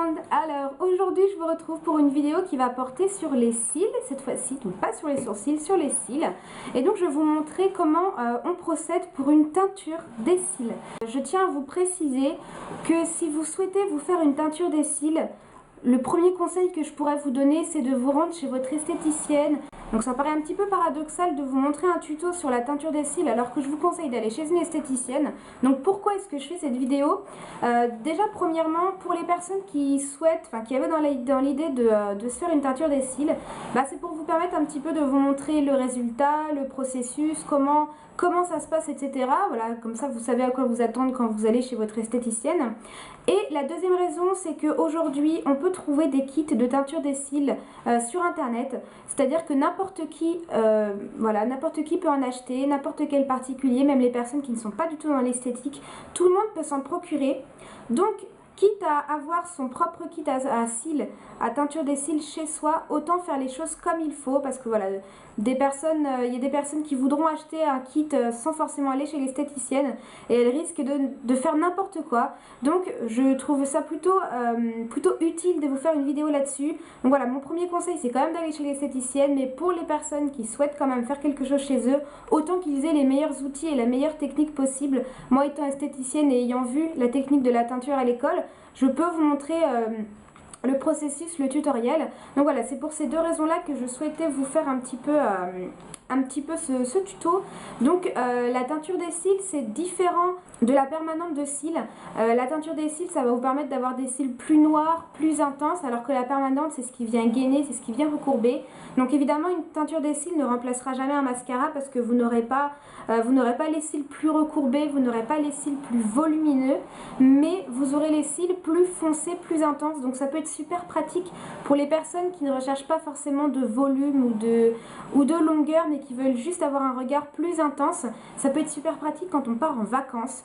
monde. Alors aujourd'hui je vous retrouve pour une vidéo qui va porter sur les cils, cette fois-ci, donc pas sur les sourcils, sur les cils. Et donc je vais vous montrer comment on procède pour une teinture des cils. Je tiens à vous préciser que si vous souhaitez vous faire une teinture des cils, le premier conseil que je pourrais vous donner, c'est de vous rendre chez votre esthéticienne. Donc ça paraît un petit peu paradoxal de vous montrer un tuto sur la teinture des cils alors que je vous conseille d'aller chez une esthéticienne. Donc pourquoi est-ce que je fais cette vidéo? Déjà premièrement, pour les personnes qui souhaitent, qui avaient dans l'idée de se faire une teinture des cils, c'est pour vous permettre un petit peu de vous montrer le résultat, le processus, comment ça se passe, etc. Voilà, comme ça vous savez à quoi vous attendre quand vous allez chez votre esthéticienne. Et la deuxième raison, c'est qu'aujourd'hui, on peut trouver des kits de teinture des cils sur internet. C'est-à-dire que n'importe qui peut en acheter, n'importe quel particulier, même les personnes qui ne sont pas du tout dans l'esthétique, tout le monde peut s'en procurer. Donc, quitte à avoir son propre kit à cils, à teinture des cils chez soi, autant faire les choses comme il faut, parce que voilà, il y a des personnes qui voudront acheter un kit sans forcément aller chez l'esthéticienne et elles risquent de faire n'importe quoi. Donc je trouve ça plutôt utile de vous faire une vidéo là-dessus. Donc voilà, mon premier conseil c'est quand même d'aller chez l'esthéticienne, mais pour les personnes qui souhaitent quand même faire quelque chose chez eux, autant qu'ils aient les meilleurs outils et la meilleure technique possible. Moi étant esthéticienne et ayant vu la technique de la teinture à l'école, je peux vous montrer le processus, le tutoriel. Donc voilà, c'est pour ces deux raisons-là que je souhaitais vous faire un petit peu ce tuto. Donc la teinture des cils, c'est différent de la permanente de cils. La teinture des cils, ça va vous permettre d'avoir des cils plus noirs, plus intenses, alors que la permanente, c'est ce qui vient gainer, c'est ce qui vient recourber. Donc évidemment, une teinture des cils ne remplacera jamais un mascara parce que vous n'aurez pas les cils plus recourbés, vous n'aurez pas les cils plus volumineux, mais vous aurez les cils plus foncés, plus intenses. Donc ça peut être super pratique pour les personnes qui ne recherchent pas forcément de volume ou de longueur, mais qui veulent juste avoir un regard plus intense. Ça peut être super pratique quand on part en vacances.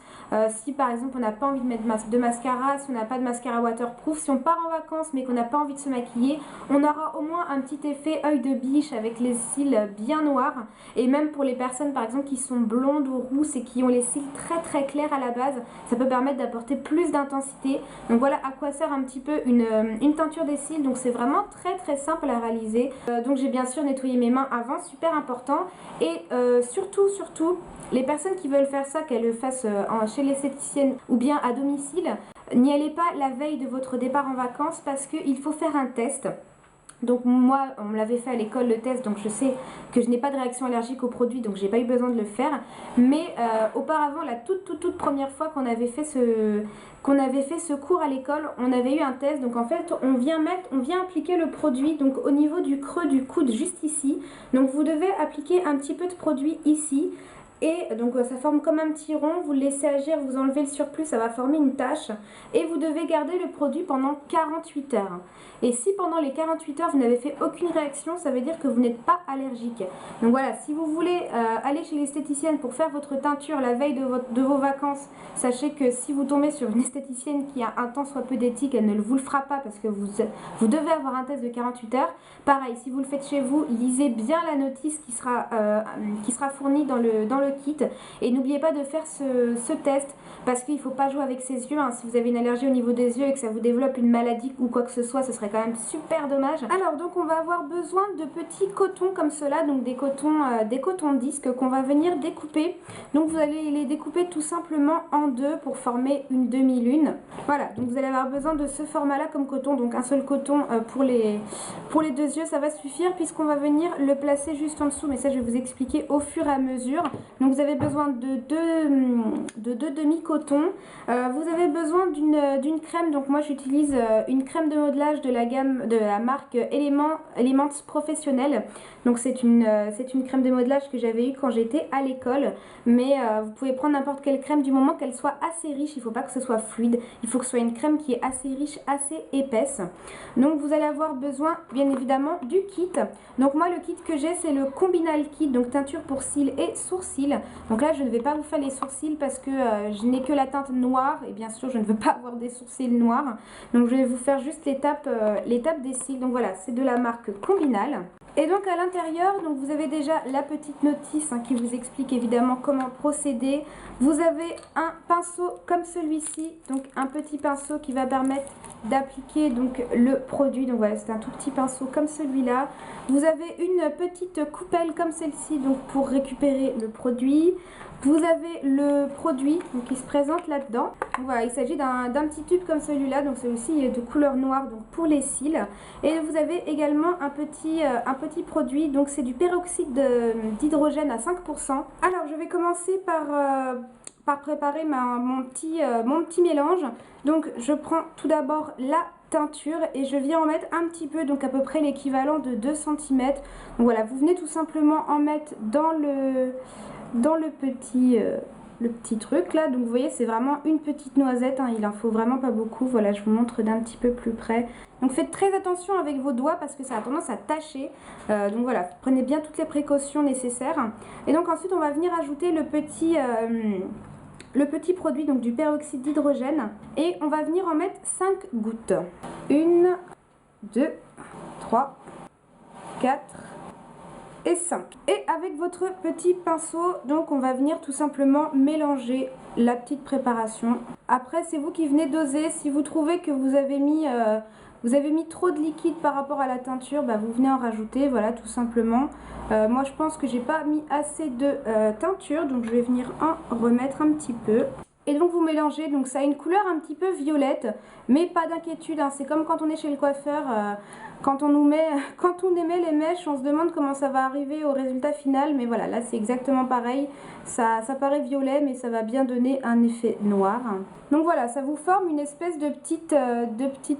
Si par exemple on n'a pas envie de mettre de mascara, si on n'a pas de mascara waterproof, si on part en vacances mais qu'on n'a pas envie de se maquiller, on aura au moins un petit effet œil de biche avec les cils bien noirs. Et même pour les personnes par exemple qui sont blondes ou rousses et qui ont les cils très très clairs à la base, ça peut permettre d'apporter plus d'intensité. Donc voilà à quoi sert un petit peu une teinture des cils. Donc c'est vraiment très très simple à réaliser. Donc j'ai bien sûr nettoyé mes mains avant, super important. Et surtout les personnes qui veulent faire ça, qu'elles le fassent chez l'esthéticienne ou bien à domicile, n'y allez pas la veille de votre départ en vacances parce qu'il faut faire un test. Donc moi, on me l'avait fait à l'école le test, donc je sais que je n'ai pas de réaction allergique au produit, donc j'ai pas eu besoin de le faire. Mais auparavant, la toute première fois qu'on avait fait ce cours à l'école, on avait eu un test. Donc en fait, on vient appliquer le produit donc au niveau du creux du coude, juste ici. Donc vous devez appliquer un petit peu de produit ici. Et donc ça forme comme un petit rond, vous le laissez agir, vous enlevez le surplus, ça va former une tache. Et vous devez garder le produit pendant 48 heures. Et si pendant les 48 heures vous n'avez fait aucune réaction, ça veut dire que vous n'êtes pas allergique. Donc voilà, si vous voulez aller chez l'esthéticienne pour faire votre teinture la veille de vos vacances, sachez que si vous tombez sur une esthéticienne qui a un tant soit peu d'éthique, elle ne vous le fera pas parce que vous devez avoir un test de 48 heures. Pareil, si vous le faites chez vous, lisez bien la notice qui sera fournie dans le kit. Et n'oubliez pas de faire ce test parce qu'il ne faut pas jouer avec ses yeux. Si vous avez une allergie au niveau des yeux et que ça vous développe une maladie ou quoi que ce soit, ce serait quand même super dommage. Alors donc on va avoir besoin de petits cotons comme cela, donc des cotons disques qu'on va venir découper. Donc vous allez les découper tout simplement en deux pour former une demi-lune. Voilà, donc vous allez avoir besoin de ce format là comme coton, donc un seul coton pour les deux yeux, ça va suffire puisqu'on va venir le placer juste en dessous, mais ça je vais vous expliquer au fur et à mesure. Donc vous avez besoin de deux demi-cotons. Vous avez besoin d'une crème. Donc moi j'utilise une crème de modelage de la marque Elements Professionnel. Donc c'est une crème de modelage que j'avais eue quand j'étais à l'école. Mais vous pouvez prendre n'importe quelle crème du moment qu'elle soit assez riche. Il ne faut pas que ce soit fluide. Il faut que ce soit une crème qui est assez riche, assez épaisse. Donc vous allez avoir besoin bien évidemment du kit. Donc moi le kit que j'ai c'est le Combinal Kit. Donc teinture pour cils et sourcils. Donc là je ne vais pas vous faire les sourcils parce que je n'ai que la teinte noire et bien sûr je ne veux pas avoir des sourcils noirs. Donc je vais vous faire juste l'étape des cils. Donc voilà, c'est de la marque Combinal. Et donc à l'intérieur, donc vous avez déjà la petite notice qui vous explique évidemment comment procéder. Vous avez un pinceau comme celui-ci, donc un petit pinceau qui va permettre d'appliquer donc le produit. Donc voilà, c'est un tout petit pinceau comme celui-là. Vous avez une petite coupelle comme celle-ci, donc pour récupérer le produit. Vous avez le produit donc, qui se présente là-dedans. Voilà, il s'agit d'un petit tube comme celui-là. Donc celui-ci est de couleur noire donc pour les cils. Et vous avez également un petit produit. Donc c'est du peroxyde d'hydrogène à 5%. Alors je vais commencer par préparer mon petit mélange. Donc je prends tout d'abord la teinture et je viens en mettre un petit peu, donc à peu près l'équivalent de 2 cm. Donc voilà, vous venez tout simplement en mettre dans le petit truc là. Donc vous voyez, c'est vraiment une petite noisette, il en faut vraiment pas beaucoup. Voilà, je vous montre d'un petit peu plus près. Donc faites très attention avec vos doigts parce que ça a tendance à tacher. Donc voilà, prenez bien toutes les précautions nécessaires. Et donc ensuite on va venir ajouter le petit produit, donc du peroxyde d'hydrogène, et on va venir en mettre 5 gouttes. 1, 2, 3, 4 et 5. Et avec votre petit pinceau, donc on va venir tout simplement mélanger la petite préparation. Après c'est vous qui venez doser. Si vous trouvez que vous avez mis trop de liquide par rapport à la teinture, vous venez en rajouter, voilà, tout simplement. Moi je pense que j'ai pas mis assez de teinture, donc je vais venir en remettre un petit peu. Et donc vous mélangez, donc ça a une couleur un petit peu violette, mais pas d'inquiétude, c'est comme quand on est chez le coiffeur, quand on émet les mèches, on se demande comment ça va arriver au résultat final, mais voilà, là c'est exactement pareil, ça paraît violet, mais ça va bien donner un effet noir. Donc voilà, ça vous forme une espèce de petite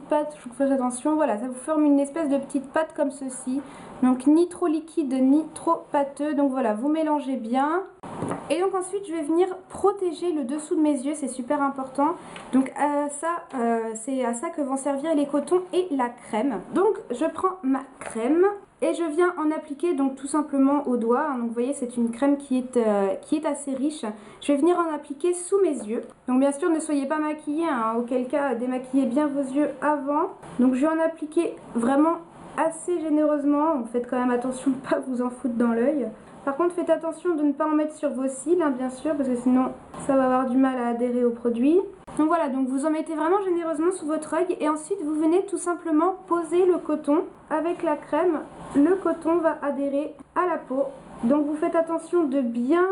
pâte, je vous fais attention, voilà, ça vous forme une espèce de petite pâte comme ceci, donc ni trop liquide, ni trop pâteux, donc voilà, vous mélangez bien. Et donc ensuite je vais venir protéger le dessous de mes yeux, c'est super important. Donc c'est à ça que vont servir les cotons et la crème. Donc je prends ma crème et je viens en appliquer donc tout simplement au doigt. Donc vous voyez, c'est une crème qui est assez riche. Je vais venir en appliquer sous mes yeux. Donc bien sûr ne soyez pas maquillés, auquel cas démaquillez bien vos yeux avant. Donc je vais en appliquer vraiment assez généreusement. Donc faites quand même attention de ne pas vous en foutre dans l'œil. Par contre, faites attention de ne pas en mettre sur vos cils, bien sûr, parce que sinon ça va avoir du mal à adhérer au produit. Donc voilà, donc vous en mettez vraiment généreusement sous votre œil et ensuite vous venez tout simplement poser le coton avec la crème. Le coton va adhérer à la peau. Donc vous faites attention de bien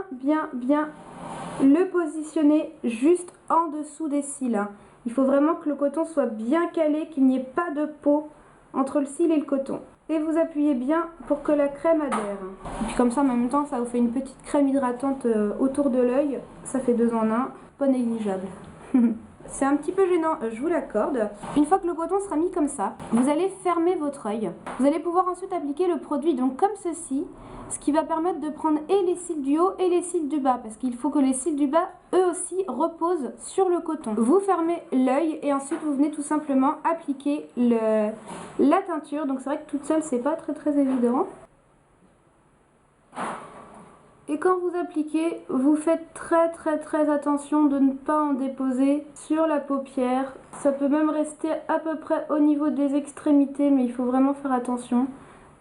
le positionner juste en dessous des cils. Il faut vraiment que le coton soit bien calé, qu'il n'y ait pas de peau entre le cil et le coton. Et vous appuyez bien pour que la crème adhère. Et puis comme ça en même temps ça vous fait une petite crème hydratante autour de l'œil. Ça fait 2 en 1, pas négligeable. C'est un petit peu gênant, je vous l'accorde. Une fois que le coton sera mis comme ça, vous allez fermer votre œil. Vous allez pouvoir ensuite appliquer le produit donc comme ceci, ce qui va permettre de prendre et les cils du haut et les cils du bas, parce qu'il faut que les cils du bas eux aussi reposent sur le coton. Vous fermez l'œil et ensuite vous venez tout simplement appliquer la teinture. Donc c'est vrai que toute seule c'est pas très évident. Et quand vous appliquez, vous faites très attention de ne pas en déposer sur la paupière. Ça peut même rester à peu près au niveau des extrémités, mais il faut vraiment faire attention.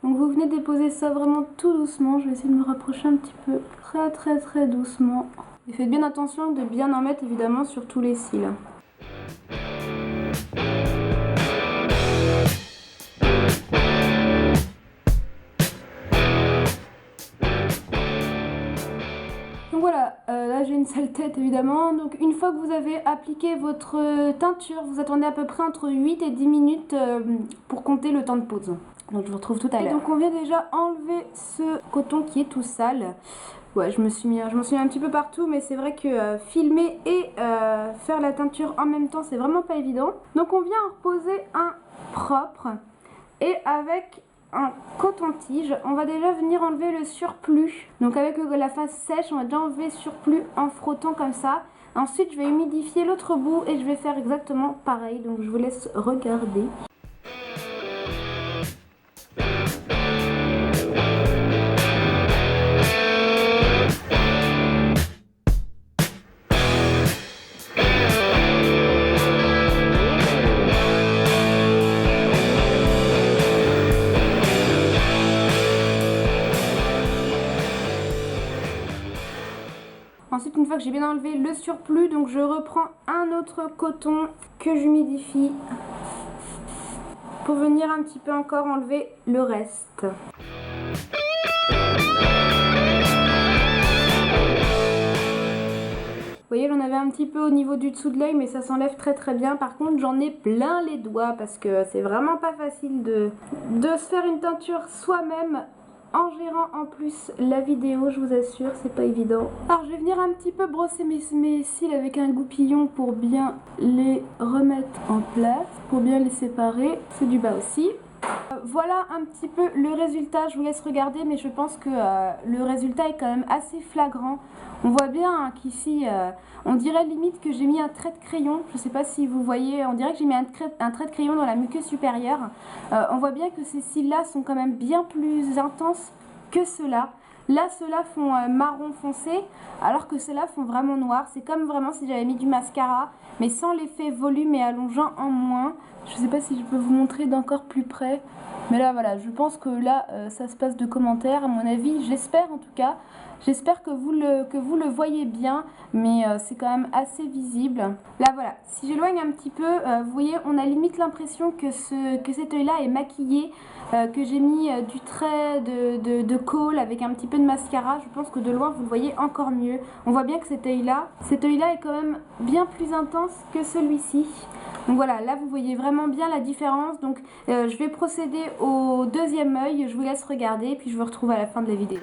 Donc vous venez déposer ça vraiment tout doucement. Je vais essayer de me rapprocher un petit peu. Très doucement. Et faites bien attention de bien en mettre évidemment sur tous les cils. Donc voilà, là j'ai une sale tête évidemment. Donc une fois que vous avez appliqué votre teinture, vous attendez à peu près entre 8 et 10 minutes pour compter le temps de pause. Donc je vous retrouve tout à l'heure. Donc on vient déjà enlever ce coton qui est tout sale. Ouais, je m'en suis mis un petit peu partout, mais c'est vrai que filmer et faire la teinture en même temps, c'est vraiment pas évident. Donc on vient en reposer un propre et avec un coton-tige, on va déjà venir enlever le surplus. Donc avec la face sèche, on va déjà enlever le surplus en frottant comme ça. Ensuite, je vais humidifier l'autre bout et je vais faire exactement pareil. Donc je vous laisse regarder. une fois que j'ai bien enlevé le surplus, donc je reprends un autre coton que j'humidifie pour venir un petit peu encore enlever le reste. Vous voyez, j'en avais un petit peu au niveau du dessous de l'œil, mais ça s'enlève très bien. Par contre, j'en ai plein les doigts parce que c'est vraiment pas facile de se faire une teinture soi-même en gérant en plus la vidéo, je vous assure, c'est pas évident. Alors je vais venir un petit peu brosser mes cils avec un goupillon pour bien les remettre en place, pour bien les séparer. C'est du bas aussi. Voilà un petit peu le résultat, je vous laisse regarder, mais je pense que le résultat est quand même assez flagrant. On voit bien hein, qu'ici, on dirait limite que j'ai mis un trait de crayon, je ne sais pas si vous voyez, on dirait que j'ai mis un trait de crayon dans la muqueuse supérieure. On voit bien que ces cils-là sont quand même bien plus intenses que ceux-là. Là, ceux-là font marron foncé, alors que ceux-là font vraiment noir. C'est comme vraiment si j'avais mis du mascara, mais sans l'effet volume et allongeant en moins. Je ne sais pas si je peux vous montrer d'encore plus près. Mais là, voilà, je pense que là, ça se passe de commentaires, à mon avis. J'espère en tout cas. J'espère que vous le voyez bien, mais c'est quand même assez visible. Là, voilà, si j'éloigne un petit peu, vous voyez, on a limite l'impression que cet œil-là est maquillé, que j'ai mis du trait de colle avec un petit peu de mascara. Je pense que de loin, vous le voyez encore mieux. On voit bien que cet œil-là est quand même bien plus intense que celui-ci. Donc voilà, là, vous voyez vraiment bien la différence. Donc, je vais procéder au deuxième œil. Je vous laisse regarder, puis je vous retrouve à la fin de la vidéo.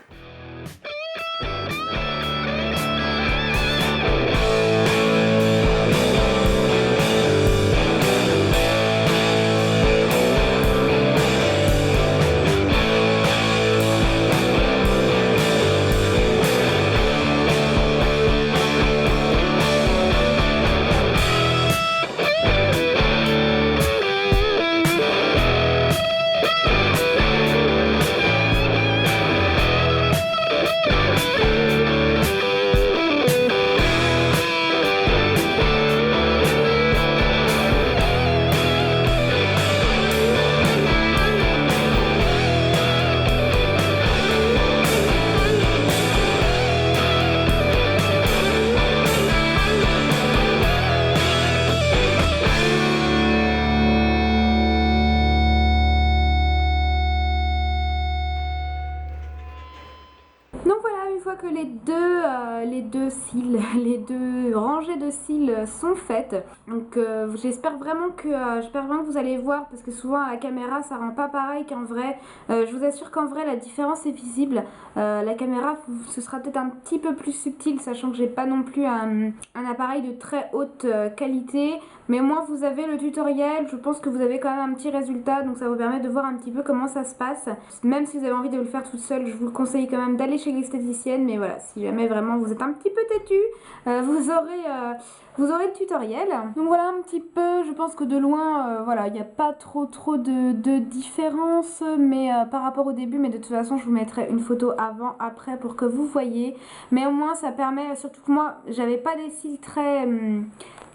Donc voilà, une fois que les deux rangées de cils sont faites, donc j'espère vraiment que vous allez voir, parce que souvent à la caméra ça rend pas pareil qu'en vrai. Je vous assure qu'en vrai la différence est visible. La caméra, ce sera peut-être un petit peu plus subtil, sachant que j'ai pas non plus un appareil de très haute qualité, mais au moins vous avez le tutoriel. Je pense que vous avez quand même un petit résultat, donc ça vous permet de voir un petit peu comment ça se passe. Même si vous avez envie de le faire toute seule, je vous le conseille quand même d'aller chez l'esthéticienne, mais voilà, si jamais vraiment vous êtes un petit peu têtu, vous aurez le tutoriel. Donc voilà un petit peu, je pense que de loin, voilà, il n'y a pas trop de différence, mais par rapport au début, mais de toute façon je vous mettrai une photo avant, après pour que vous voyez. Mais au moins ça permet, surtout que moi j'avais pas des cils très...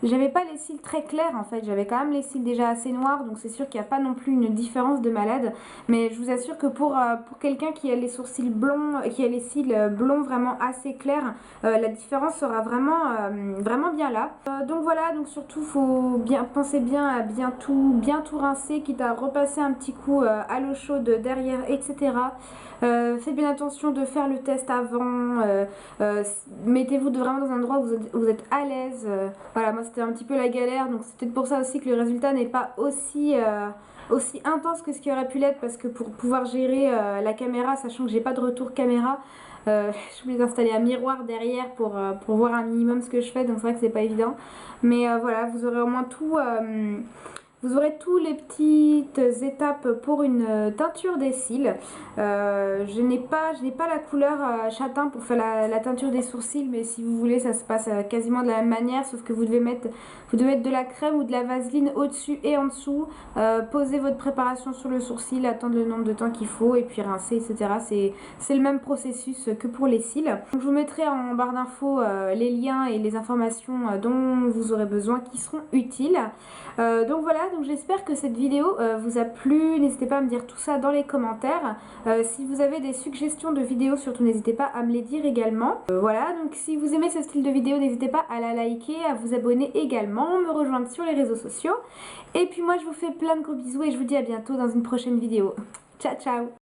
J'avais pas les cils très clairs en fait, j'avais quand même les cils déjà assez noirs, donc c'est sûr qu'il n'y a pas non plus une différence de malade. Mais je vous assure que pour quelqu'un qui a les sourcils blonds, qui a les cils blonds vraiment assez clairs, la différence sera vraiment bien là. Donc voilà, donc surtout faut penser bien à bien tout rincer, quitte à repasser un petit coup à l'eau chaude derrière, etc. Faites bien attention de faire le test avant, mettez-vous vraiment dans un endroit où vous êtes à l'aise. Voilà, moi c'était un petit peu la galère, donc c'est peut-être pour ça aussi que le résultat n'est pas aussi intense que ce qui aurait pu l'être, parce que pour pouvoir gérer la caméra, sachant que j'ai pas de retour caméra, je suis obligée d'installer un miroir derrière pour voir un minimum ce que je fais, donc c'est vrai que c'est pas évident. Mais voilà, vous aurez au moins tout... Vous aurez toutes les petites étapes pour une teinture des cils. Je n'ai pas la couleur châtain pour faire la teinture des sourcils, mais si vous voulez, ça se passe quasiment de la même manière, sauf que vous devez mettre de la crème ou de la vaseline au-dessus et en dessous, poser votre préparation sur le sourcil, attendre le nombre de temps qu'il faut et puis rincer, etc. C'est le même processus que pour les cils. Donc, je vous mettrai en barre d'infos les liens et les informations dont vous aurez besoin qui seront utiles. Donc voilà, donc j'espère que cette vidéo vous a plu. N'hésitez pas à me dire tout ça dans les commentaires. Si vous avez des suggestions de vidéos, surtout n'hésitez pas à me les dire également. Voilà, donc si vous aimez ce style de vidéo, n'hésitez pas à la liker, à vous abonner également, me rejoindre sur les réseaux sociaux. Et puis moi je vous fais plein de gros bisous et je vous dis à bientôt dans une prochaine vidéo. Ciao ciao!